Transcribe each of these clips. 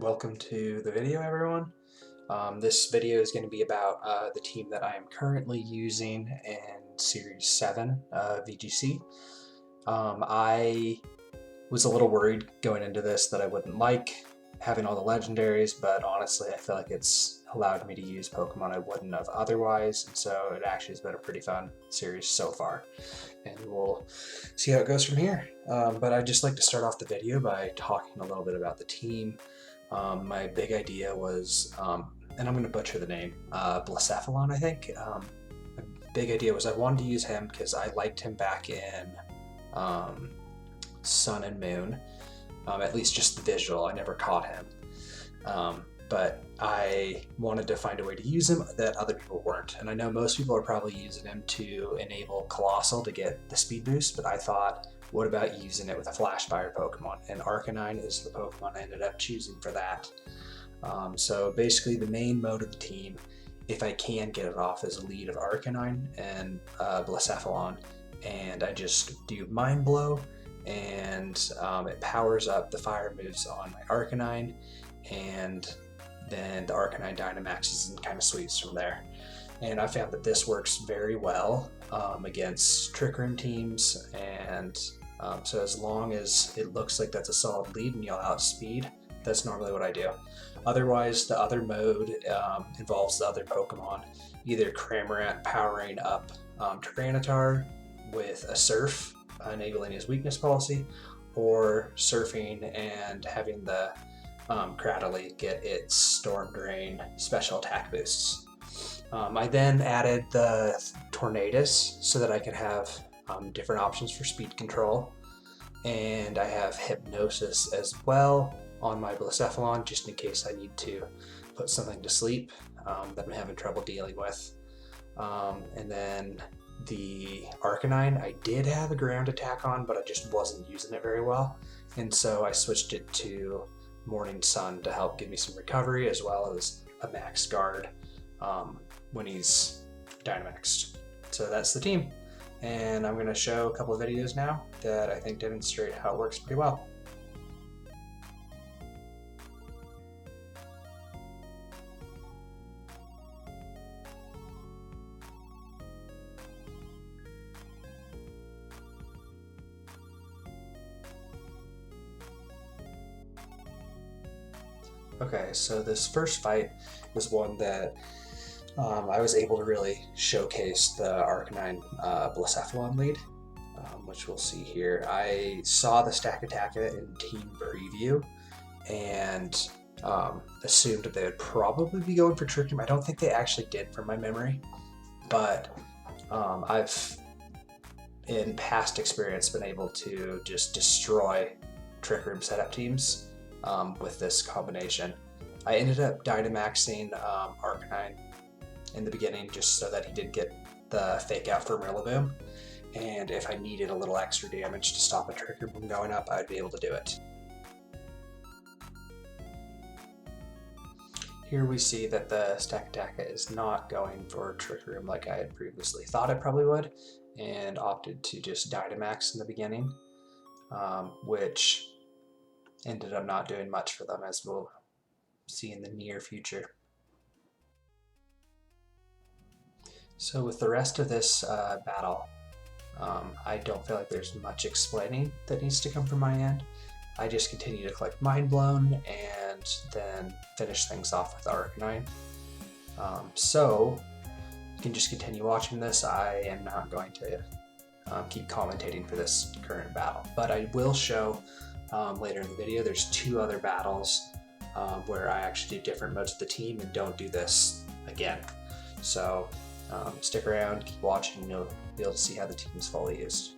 Welcome to the video, everyone. This video is going to be about the team that I am currently using in Series 7 VGC. I was a little worried going into this that I wouldn't like having all the legendaries, but honestly I feel like it's allowed me to use Pokemon I wouldn't have otherwise, and so it actually has been a pretty fun series so far, and we'll see how it goes from here. But I'd just like to start off the video by talking a little bit about the team. My big idea was, and I'm going to butcher the name, Blacephalon, I think. My big idea was I wanted to use him because I liked him back in Sun and Moon, at least just the visual. I never caught him. But I wanted to find a way to use him that other people weren't. And I know most people are probably using him to enable Colossal to get the speed boost, but I thought, what about using it with a Flash Fire Pokemon? And Arcanine is the Pokemon I ended up choosing for that. So basically the main mode of the team, if I can get it off, is a lead of Arcanine and Blacephalon. And I just do Mind Blow, and it powers up the fire moves on my Arcanine, and then the Arcanine Dynamaxes and kind of sweeps from there. And I found that this works very well against Trick Room teams, and so as long as it looks like that's a solid lead and you'll outspeed, that's normally what I do. Otherwise, the other mode involves the other Pokemon, either Cramorant powering up Tyranitar with a Surf, enabling his weakness policy, or surfing and having the Cradily get its Storm Drain special attack boosts. I then added the Tornadus so that I could have different options for speed control, and I have Hypnosis as well on my Blacephalon just in case I need to put something to sleep that I'm having trouble dealing with. And then the Arcanine, I did have a ground attack on, but I just wasn't using it very well, and so I switched it to Morning Sun to help give me some recovery as well as a max guard when he's Dynamaxed. So that's the team, and I'm going to show a couple of videos now that I think demonstrate how it works pretty well. Okay, so this first fight was one that I was able to really showcase the Arcanine Blacephalon lead, which we'll see here. I saw the Stack Attack in Team Preview and assumed that they would probably be going for Trick Room. I don't think they actually did from my memory, but I've, in past experience, been able to just destroy Trick Room setup teams with this combination. I ended up Dynamaxing Arcanine in the beginning just so that he did get the fake out for Rillaboom, and if I needed a little extra damage to stop a Trick Room from going up, I'd be able to do it. Here we see that the Stack Attack is not going for Trick Room like I had previously thought it probably would, and opted to just Dynamax in the beginning, which ended up not doing much for them, as we'll see in the near future. So with the rest of this battle, I don't feel like there's much explaining that needs to come from my end. I just continue to collect Mind Blown and then finish things off with Arcanine. So you can just continue watching this. I am not going to keep commentating for this current battle, but I will show later in the video there's two other battles where I actually do different modes of the team and don't do this again. So stick around, keep watching, and you'll be able to see how the team is fully used.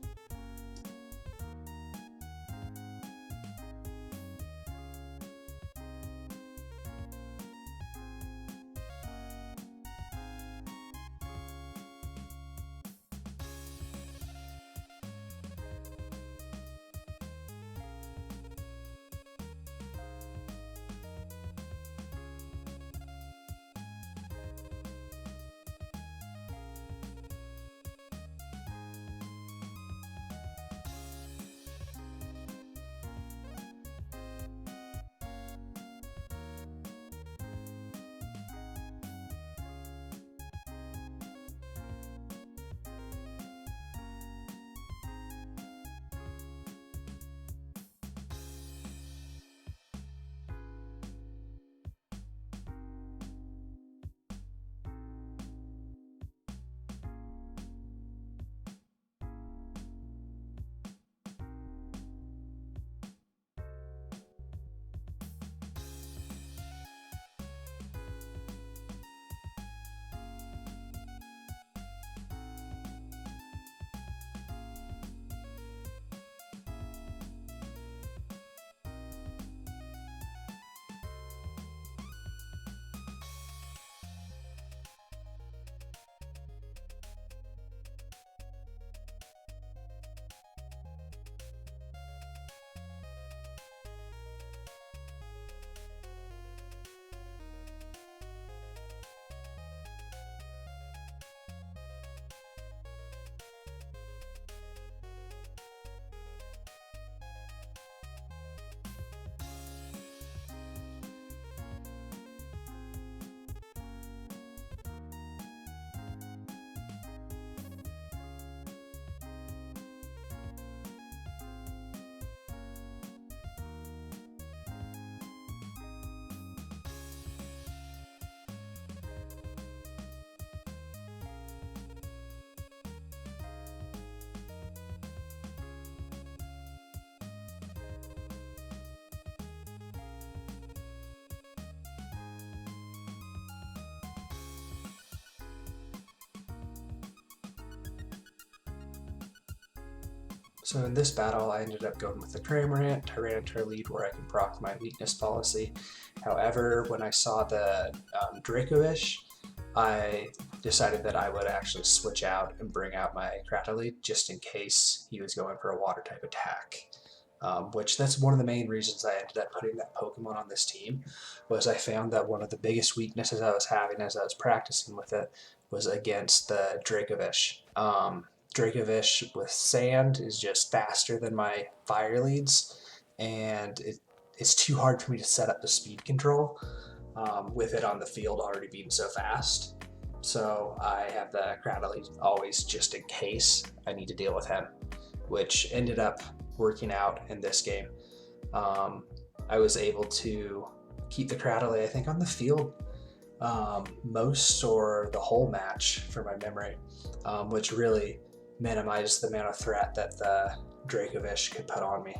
So in this battle, I ended up going with the Cramorant, Tyranitar lead where I can proc my weakness policy. However, when I saw the Dracovish, I decided that I would actually switch out and bring out my Cratylite just in case he was going for a water type attack. Which that's one of the main reasons I ended up putting that Pokemon on this team, was I found that one of the biggest weaknesses I was having as I was practicing with it was against the Dracovish. Dracovish with Sand is just faster than my Fire leads, and it's too hard for me to set up the speed control with it on the field already being so fast. So I have the Cratylite always just in case I need to deal with him, which ended up working out in this game. I was able to keep the Cratylite, I think, on the field most or the whole match from my memory, which really minimized the amount of threat that the Dracovish could put on me.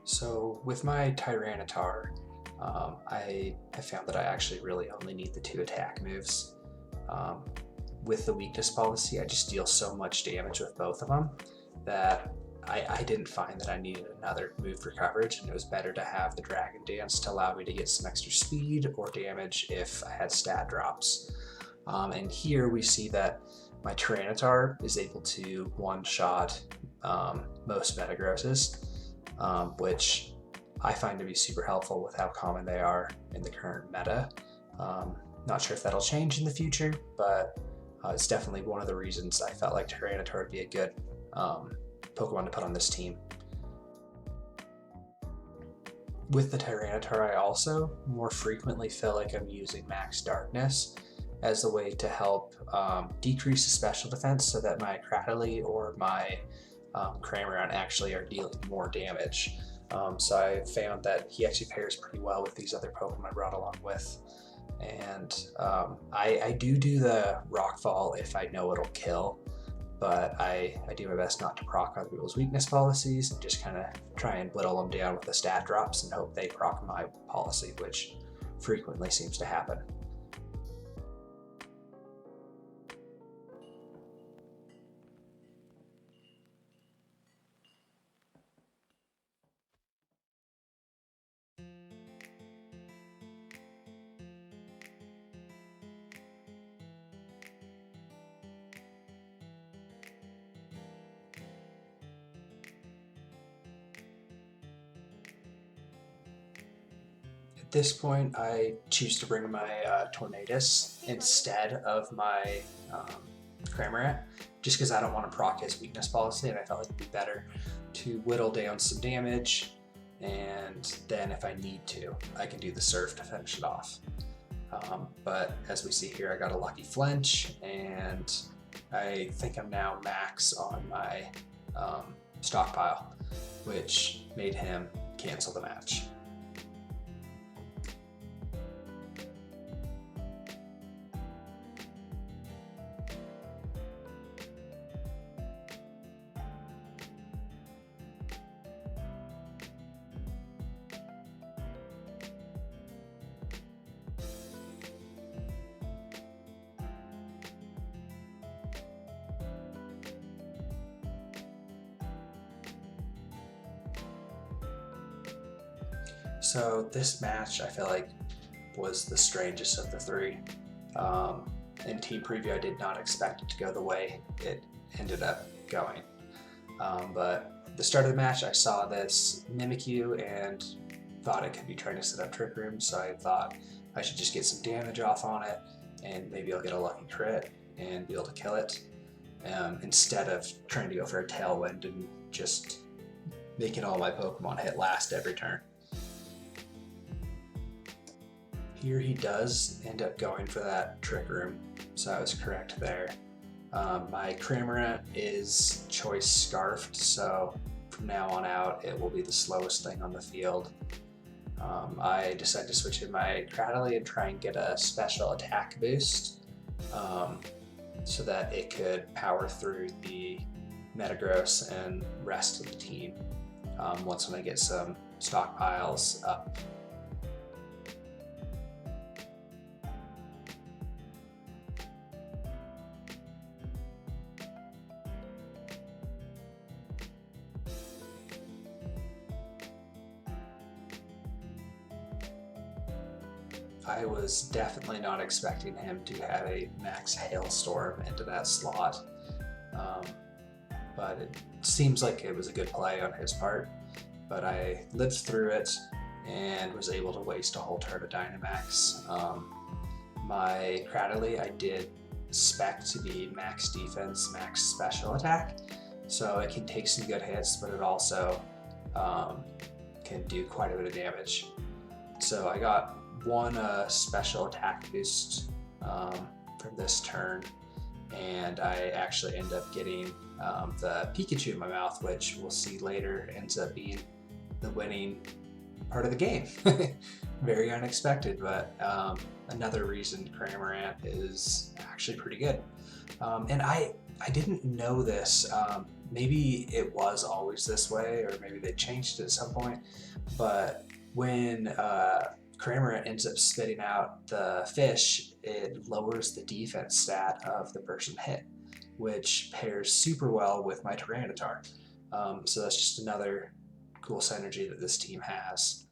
So with my Tyranitar, I found that I actually really only need the 2 attack moves. With the weakness policy, I just deal so much damage with both of them that I didn't find that I needed another move for coverage, and it was better to have the Dragon Dance to allow me to get some extra speed or damage if I had stat drops. And here we see that my Tyranitar is able to one-shot most Metagrosses, which I find to be super helpful with how common they are in the current meta. Not sure if that'll change in the future, but it's definitely one of the reasons I felt like Tyranitar would be a good Pokemon to put on this team. With the Tyranitar, I also more frequently feel like I'm using Max Darkness as a way to help decrease the special defense so that my Cratylite or my Cramorant actually are dealing more damage. So I found that he actually pairs pretty well with these other Pokemon I brought along with. And I do the Rockfall if I know it'll kill, but I do my best not to proc other people's weakness policies and just kind of try and whittle them down with the stat drops and hope they proc my policy, which frequently seems to happen. At this point, I choose to bring my Tornadus instead of my Cramorant, just because I don't want to proc his weakness policy, and I felt like it'd be better to whittle down some damage, and then if I need to, I can do the Surf to finish it off. But as we see here, I got a lucky flinch, and I think I'm now max on my stockpile, which made him cancel the match. So this match, I feel like, was the strangest of the three. In team preview, I did not expect it to go the way it ended up going. But at the start of the match, I saw this Mimikyu and thought it could be trying to set up Trick Room, so I thought I should just get some damage off on it, and maybe I'll get a lucky crit and be able to kill it, instead of trying to go for a Tailwind and just making all my Pokemon hit last every turn. Here he does end up going for that Trick Room, so I was correct there. My Cramorant is choice scarfed, so from now on out it will be the slowest thing on the field. I decided to switch in my Cradily and try and get a special attack boost, so that it could power through the Metagross and rest of the team once when I get some stockpiles up. I was definitely not expecting him to have a max Hailstorm into that slot, but it seems like it was a good play on his part. But I lived through it and was able to waste a whole turn of Dynamax. My Cradily I did spec to be max defense, max special attack, so it can take some good hits, but it also can do quite a bit of damage. So I got one special attack boost from this turn, and I actually end up getting the Pikachu in my mouth, which we'll see later ends up being the winning part of the game. Very unexpected, but another reason Cramorant is actually pretty good. And I didn't know this. Maybe it was always this way, or maybe they changed it at some point, but when Cramorant ends up spitting out the fish, it lowers the defense stat of the person hit, which pairs super well with my Tyranitar. So that's just another cool synergy that this team has.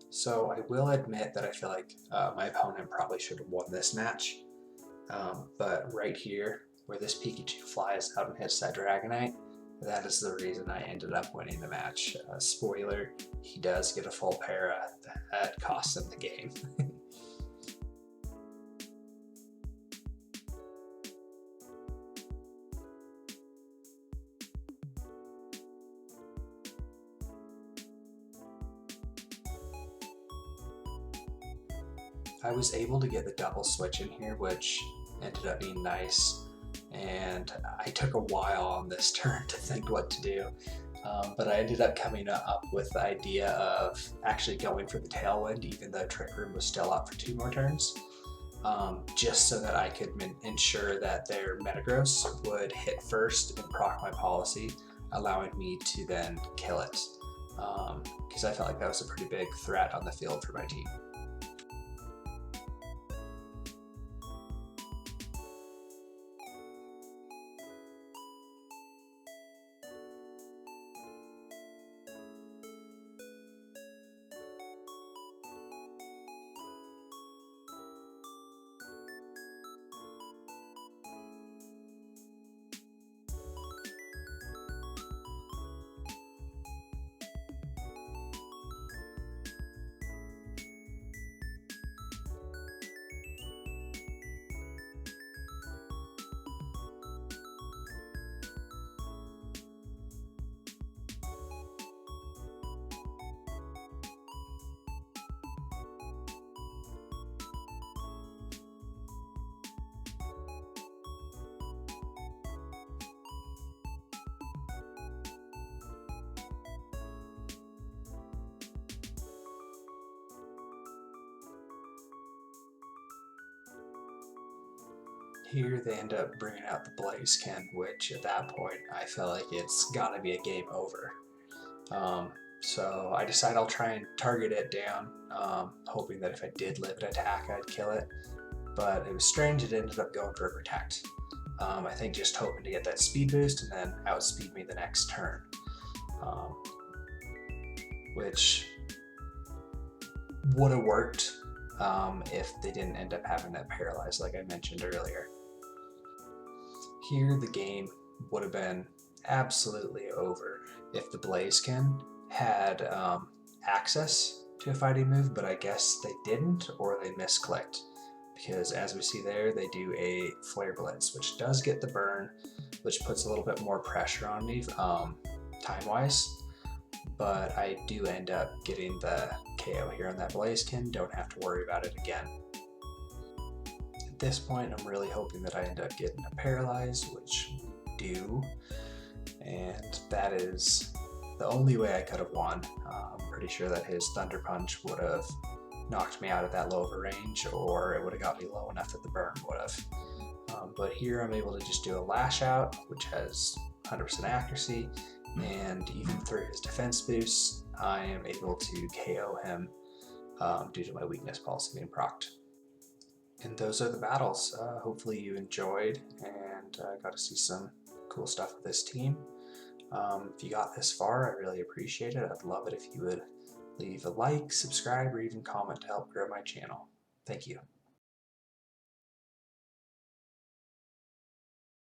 So I will admit that I feel like my opponent probably should have won this match, but right here, where this Pikachu flies out and hits that Dragonite, that is the reason I ended up winning the match. Spoiler, he does get a full para that costs him the game. I was able to get the double switch in here, which ended up being nice, and I took a while on this turn to think what to do, but I ended up coming up with the idea of actually going for the Tailwind, even though Trick Room was still up for 2 more turns, just so that I could ensure that their Metagross would hit first and proc my policy, allowing me to then kill it, because I felt like that was a pretty big threat on the field for my team. Here they end up bringing out the Blaziken, which at that point I felt like it's gotta be a game over. So I decided I'll try and target it down, hoping that if I did live an attack, I'd kill it. But it was strange, it ended up going for a protect. I think just hoping to get that speed boost and then outspeed me the next turn. Which would have worked if they didn't end up having that paralyzed like I mentioned earlier. Here the game would have been absolutely over if the Blaziken had access to a fighting move, but I guess they didn't, or they misclicked. Because as we see there, they do a Flare Blitz, which does get the burn, which puts a little bit more pressure on me time-wise. But I do end up getting the KO here on that Blaziken, don't have to worry about it again. At this point, I'm really hoping that I end up getting a Paralyze, which we do, and that is the only way I could have won. I'm pretty sure that his Thunder Punch would have knocked me out at that low of a range, or it would have got me low enough that the burn would have. But here I'm able to just do a Lash Out, which has 100% accuracy, and even through his defense boost, I am able to KO him due to my weakness policy being procced. And those are the battles. Hopefully you enjoyed and got to see some cool stuff with this team. If you got this far, I really appreciate it. I'd love it if you would leave a like, subscribe, or even comment to help grow my channel. Thank you.